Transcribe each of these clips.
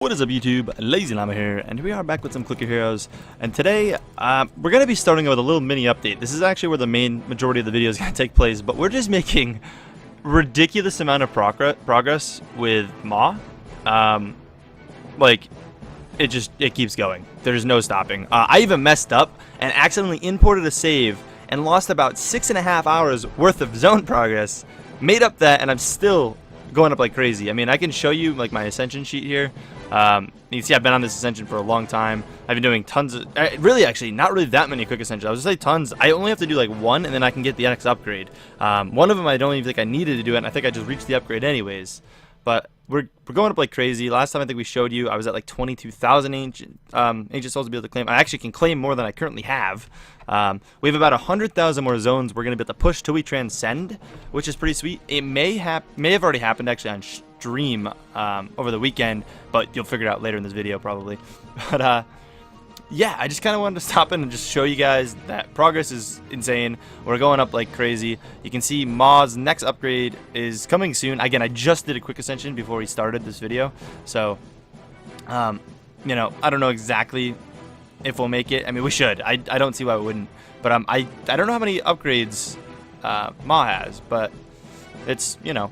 What is up, YouTube? LazeeLlama here, and we are back with some Clicker Heroes. And today, we're going to be starting with a little mini update. This is actually where the main majority of the video is going to take place, but we're just making ridiculous amount of progress with Ma. Like, it keeps going. There's no stopping. I even messed up and accidentally imported a save and lost about 6.5 hours worth of zone progress. Made up that, and I'm still going up like crazy. I mean, I can show you like my Ascension sheet here. You can see I've been on this Ascension for a long time. I've been doing tons of, really actually not really that many quick Ascensions. I was just say tons. I only have to do like one, and then I can get the next upgrade. One of them I don't even think I needed to do it, and I think I just reached the upgrade anyways. But we're going up like crazy. Last time I think we showed you, I was at like 22,000 ancient souls to be able to claim. I actually can claim more than I currently have. We have about 100,000 more zones we're going to be able to push till we transcend, which is pretty sweet. It may have already happened actually on stream over the weekend, but you'll figure it out later in this video probably. But yeah, I just kind of wanted to stop in and just show you guys that progress is insane. We're going up like crazy. You can see Ma's next upgrade is coming soon. Again, I just did a quick Ascension before we started this video, so you know, I don't know exactly if we'll make it. I mean, we should. I don't see why we wouldn't. But I don't know how many upgrades Ma has, but it's, you know,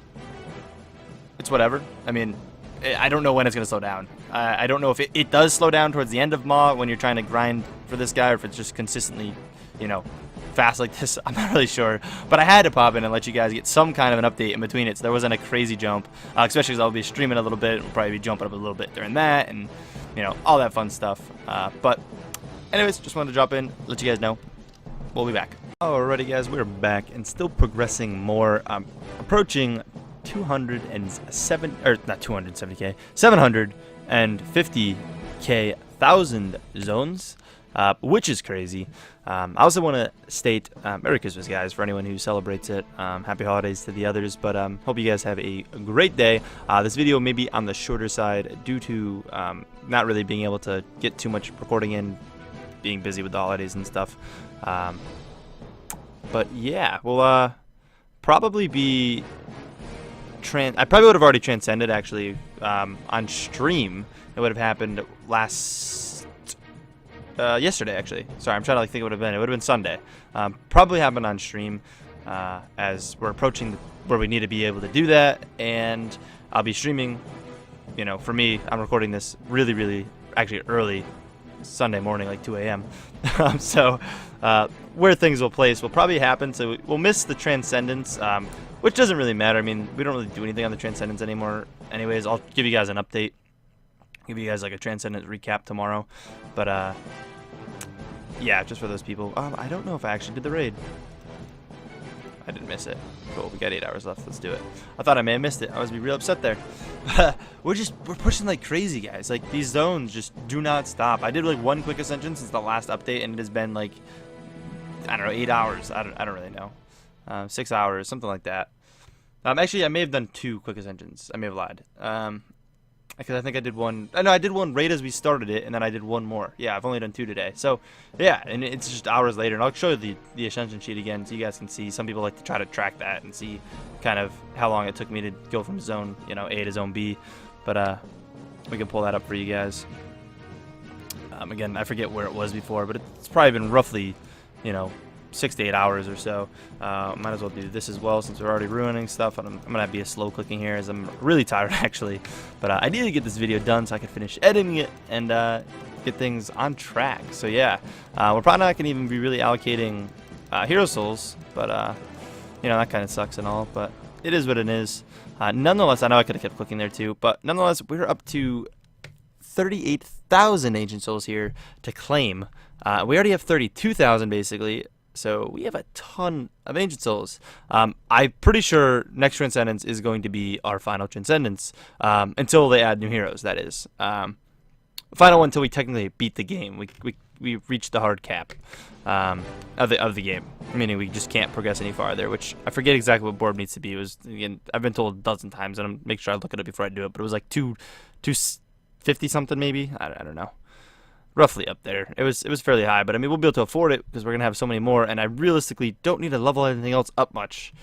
it's whatever. I mean, I don't know when it's going to slow down. I don't know if it does slow down towards the end of Ma when you're trying to grind for this guy, or if it's just consistently, you know, fast like this. I'm not really sure. But I had to pop in and let you guys get some kind of an update in between it, so there wasn't a crazy jump, especially because I'll be streaming a little bit. We'll probably be jumping up a little bit during that, and, you know, all that fun stuff. But anyways, just wanted to drop in, let you guys know. We'll be back. Alrighty guys, we're back and still progressing more. Approaching 207, or not 270k, 750k thousand zones, which is crazy. I also want to state Merry Christmas, guys, for anyone who celebrates it. Happy holidays to the others, but hope you guys have a great day. This video may be on the shorter side due to not really being able to get too much recording in, being busy with the holidays and stuff. But yeah, we'll probably be I probably would have already transcended actually on stream. It would have happened yesterday actually. Sorry, I'm trying to like think it would have been. It would have been Sunday. Probably happened on stream as we're approaching where we need to be able to do that, and I'll be streaming. You know, for me, I'm recording this really actually early Sunday morning, like 2 a.m. So where things will place will probably happen. So we'll miss the Transcendence, which doesn't really matter. I mean, we don't really do anything on the Transcendence anymore. Anyways, I'll give you guys an update. Give you guys like a Transcendence recap tomorrow. But yeah, just for those people. I don't know if I actually did the raid. I didn't miss it. Cool, we got 8 hours left. Let's do it. I thought I may have missed it. I was be real upset there. we're pushing like crazy, guys. Like, these zones just do not stop. I did like one quick Ascension since the last update, and it has been like, I don't know, 8 hours. I don't really know. 6 hours, something like that. Actually, I may have done 2 quick Ascensions. I may have lied. Because I think I did one. No, I did one right as we started it, and then I did one more. Yeah, I've only done 2 today. So, yeah, and it's just hours later. And I'll show you the Ascension sheet again so you guys can see. Some people like to try to track that and see kind of how long it took me to go from zone, you know, A to zone B. But we can pull that up for you guys. Again, I forget where it was before, but it's probably been roughly, you know, 6 to 8 hours or so. Might as well do this as well since we're already ruining stuff. And I'm gonna be a slow clicking here as I'm really tired actually. But I need to get this video done so I can finish editing it and get things on track. So yeah, we're probably not gonna even be really allocating hero souls, but you know, that kind of sucks and all. But it is what it is. Nonetheless, I know I could have kept clicking there too, but nonetheless, we're up to 38,000 ancient souls here to claim. We already have 32,000 basically. So we have a ton of ancient souls. I'm pretty sure next Transcendence is going to be our final Transcendence until they add new heroes. That is final one until we technically beat the game. We reached the hard cap of the game, meaning we just can't progress any farther. Which I forget exactly what board needs to be. It was, again, I've been told a dozen times, and I'm make sure I look it up before I do it. But it was like 250 something maybe. I don't know. Roughly up there. It was fairly high, but I mean, we'll be able to afford it because we're gonna have so many more, and I realistically don't need to level anything else up much.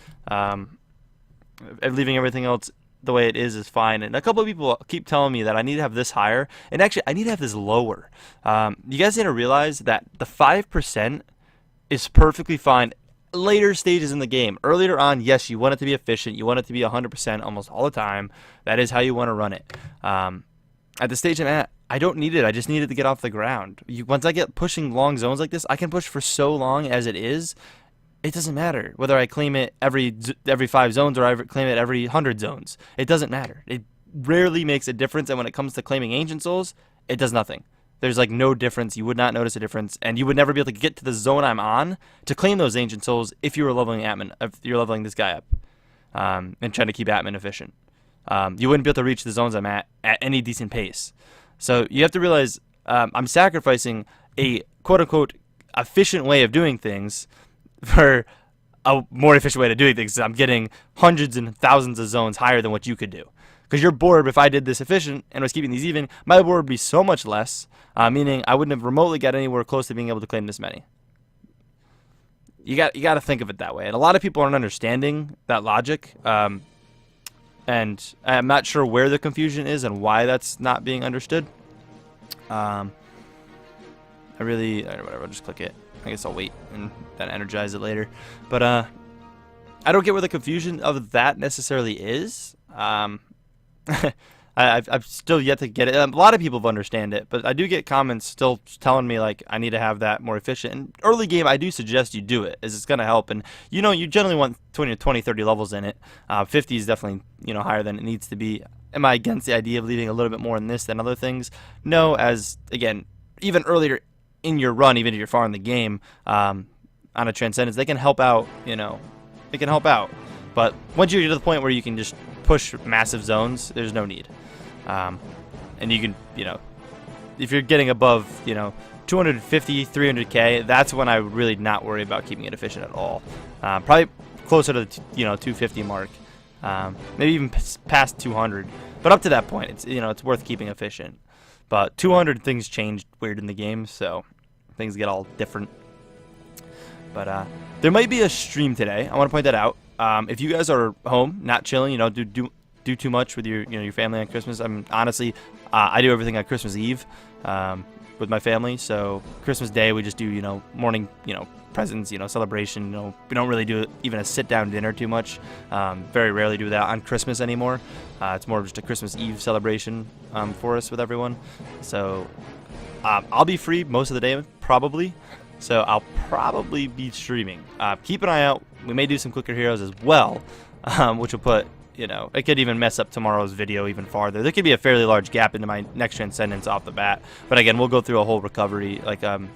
Leaving everything else the way it is fine. And a couple of people keep telling me that I need to have this higher, and actually I need to have this lower. You guys need to realize that the 5% is perfectly fine later stages in the game. Earlier on, yes, you want it to be efficient. You want it to be 100% almost all the time. That is how you want to run it. At the stage I'm at, I don't need it. I just need it to get off the ground. Once I get pushing long zones like this, I can push for so long as it is. It doesn't matter whether I claim it every 5 zones or I claim it every 100 zones. It doesn't matter. It rarely makes a difference, and when it comes to claiming Ancient Souls, it does nothing. There's like no difference. You would not notice a difference, and you would never be able to get to the zone I'm on to claim those Ancient Souls if you were leveling Atman, if you're leveling this guy up, and trying to keep Atman efficient. You wouldn't be able to reach the zones I'm at any decent pace. So you have to realize I'm sacrificing a quote-unquote efficient way of doing things for a more efficient way to doing things. I'm getting hundreds and thousands of zones higher than what you could do. Because your board, if I did this efficient and was keeping these even, my board would be so much less, meaning I wouldn't have remotely got anywhere close to being able to claim this many. You got to think of it that way. And a lot of people aren't understanding that logic. And I'm not sure where the confusion is and why that's not being understood. Whatever, I'll just click it. I guess I'll wait and then energize it later. But I don't get where the confusion of that necessarily is. I've still yet to get it. A lot of people understand it, but I do get comments still telling me like I need to have that more efficient. And early game, I do suggest you do it, as it's going to help. And you generally want 20, 30 levels in it. 50 is definitely higher than it needs to be. Am I against the idea of leaving a little bit more in this than other things? No, as again, even earlier in your run, even if you're far in the game, on a Transcendence, they can help out. It can help out. But once you get to the point where you can just push massive zones, there's no need. And you can, if you're getting above, 250, 300k, that's when I would really not worry about keeping it efficient at all. Probably closer to the, 250 mark, maybe even past 200. But up to that point, it's worth keeping efficient. But 200, things change weird in the game, so things get all different. But there might be a stream today. I want to point that out. If you guys are home, not chilling, do too much with your family on Christmas. Honestly, I do everything on Christmas Eve with my family. So Christmas Day, we just do morning presents, celebration. We don't really do even a sit down dinner too much. Very rarely do that on Christmas anymore. It's more of just a Christmas Eve celebration for us with everyone. So I'll be free most of the day probably. So I'll probably be streaming. Keep an eye out. We may do some Clicker Heroes as well, which will put, it could even mess up tomorrow's video even farther. There could be a fairly large gap into my next Transcendence off the bat. But again, we'll go through a whole recovery, like a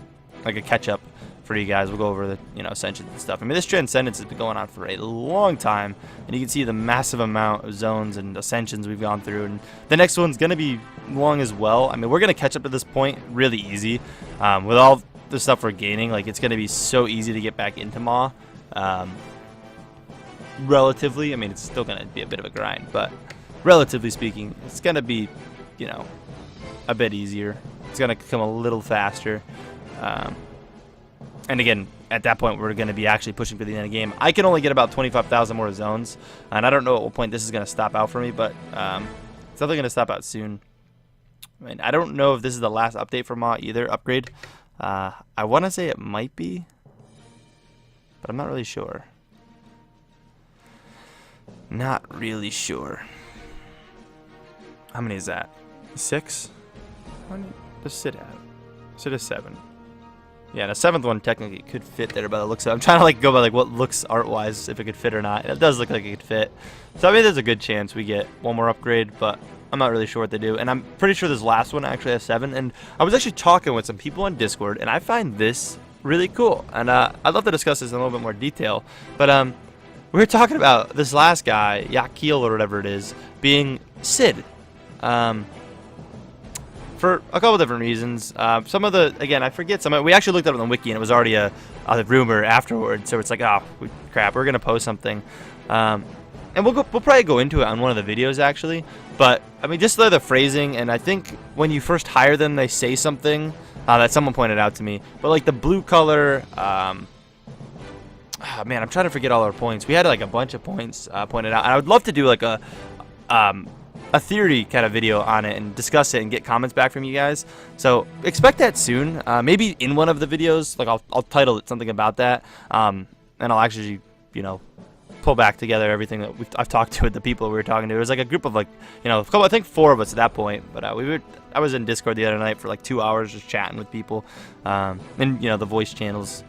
catch-up for you guys. We'll go over the, Ascension and stuff. I mean, this Transcendence has been going on for a long time, and you can see the massive amount of zones and Ascensions we've gone through. And the next one's going to be long as well. I mean, we're going to catch up to this point really easy. With all the stuff we're gaining, like, it's going to be so easy to get back into Maw. Relatively, I mean, it's still going to be a bit of a grind, but relatively speaking, it's going to be, a bit easier. It's going to come a little faster. And again, at that point, we're going to be actually pushing for the end of the game. I can only get about 25,000 more zones, and I don't know at what point this is going to stop out for me, but it's definitely going to stop out soon. I mean, I don't know if this is the last update for Maw either, upgrade. I want to say it might be, but I'm not really sure. Not really sure. How many is that? 6? How many does Sid have? Sid has 7. Yeah, the 7th one technically could fit there by the looks of it. I'm trying to go by what looks art-wise, if it could fit or not. It does look like it could fit. So I mean, there's a good chance we get one more upgrade, but I'm not really sure what they do. And I'm pretty sure this last one actually has 7. And I was actually talking with some people on Discord, and I find this really cool. And I'd love to discuss this in a little bit more detail. But we were talking about this last guy, Yakil or whatever it is, being Sid. For a couple different reasons. Some of the, again, I forget some of it. We actually looked up on the wiki, and it was already a rumor afterwards. So it's like, oh, crap, we're going to post something. And we'll probably go into it on one of the videos, actually. But, I mean, just the phrasing, and I think when you first hire them, they say something that someone pointed out to me. But, like, the blue color, man, I'm trying to forget all our points. We had, like, a bunch of points pointed out. And I would love to do, like, a a theory kind of video on it and discuss it and get comments back from you guys. So expect that soon. Maybe in one of the videos, like I'll title it something about that, and I'll actually, you know, pull back together everything that I've talked to with the people we were talking to. It was like a group of like, you know, I think 4 of us at that point. But I was in Discord the other night for like 2 hours just chatting with people, and you know, the voice channels.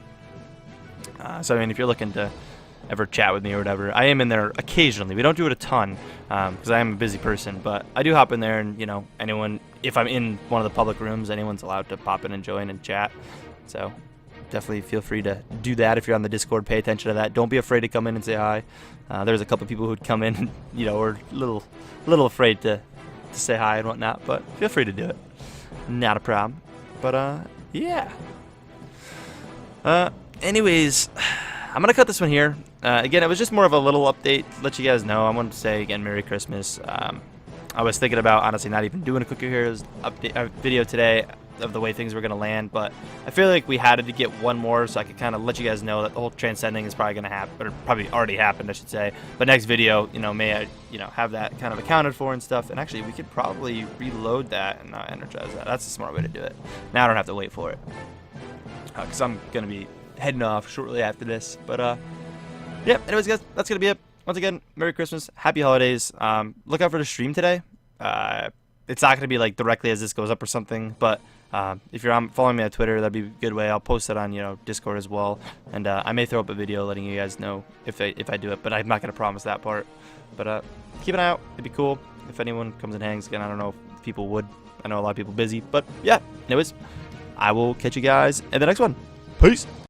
So I mean, if you're looking to ever chat with me or whatever, I am in there occasionally. We don't do it a ton because I am a busy person, but I do hop in there, and you know, anyone, if I'm in one of the public rooms, anyone's allowed to pop in and join and chat. So definitely feel free to do that if you're on the Discord. Pay attention to that. Don't be afraid to come in and say hi. There's a couple people who'd come in and, you know, were a little afraid to say hi and whatnot, but feel free to do it. Not a problem. But yeah. Anyways, I'm gonna cut this one here. Again, it was just more of a little update, let you guys know. I wanted to say again, Merry Christmas. I was thinking about honestly not even doing a Cookie Heroes update video today of the way things were gonna land, but I feel like we had to get one more so I could kind of let you guys know that the whole transcending is probably gonna happen, or probably already happened, I should say. But next video, you know, may I, you know, have that kind of accounted for and stuff. And actually, we could probably reload that and not energize that. That's a smart way to do it. Now I don't have to wait for it because I'm gonna be heading off shortly after this. But yeah. Anyways, guys, that's gonna be it. Once again, Merry Christmas, Happy Holidays. Look out for the stream today. It's not gonna be like directly as this goes up or something, but if you're following me on Twitter, that'd be a good way. I'll post it on, you know, Discord as well, and I may throw up a video letting you guys know if I do it, but I'm not gonna promise that part. But keep an eye out. It'd be cool if anyone comes and hangs. Again, I don't know if people would. I know a lot of people busy, but yeah. Anyways, I will catch you guys in the next one. Peace.